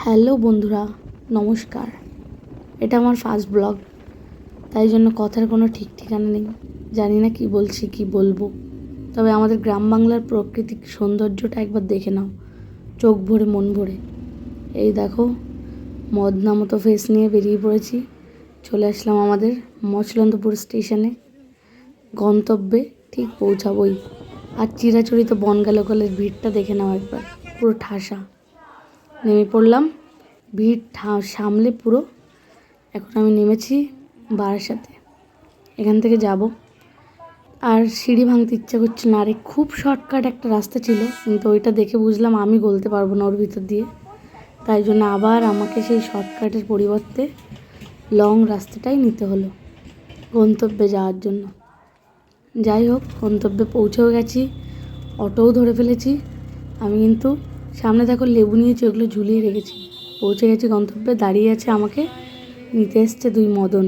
Hello বন্ধুরা, নমস্কার। এটা আমার ফার্স্ট ব্লগ, তাই জন্য কথার কোনো ঠিক ঠিকানা নেই। জানি না কি বলছি কি বলবো, তবে আমাদের গ্রাম বাংলার প্রাকৃতিক সৌন্দর্যটা একবার দেখে নাও, চোখ ভরে মন ভরে। এই দেখো, মদনা মতো ফেস নিয়ে বেরিয়ে পড়েছি, চলে আসলাম আমাদের মচলন্দপুর স্টেশনে। গন্তব্যে ঠিক পৌঁছাবই। আর চিরাচরিত বনগা লোকালের ভিড়টা দেখে নাও একবার, পুরো ঠাসা। নেমে পড়লাম, ভিড় সামলে পুরো। এখন আমি নেমেছি বারাসাতে, এখান থেকে যাব। আর সিঁড়ি ভাঙতে ইচ্ছা করছে না, আরে খুব শর্টকাট একটা রাস্তা ছিল, কিন্তু ওইটা দেখে বুঝলাম আমি গলতে পারবো না ওর ভিতর দিয়ে। তাই জন্য আবার আমাকে সেই শর্টকাটের পরিবর্তে লং রাস্তাটাই নিতে হলো গন্তব্যে যাওয়ার জন্য। যাই হোক, গন্তব্যে পৌঁছেও গেছি, অটোও ধরে ফেলেছি। আমি কিন্তু সামনে দেখো লেবু নিয়েছি, ওগুলো ঝুলিয়ে রেখেছি। পৌঁছে গেছি গন্তব্যে, দাঁড়িয়ে আছে আমাকে নিতে এসছে দুই মদন।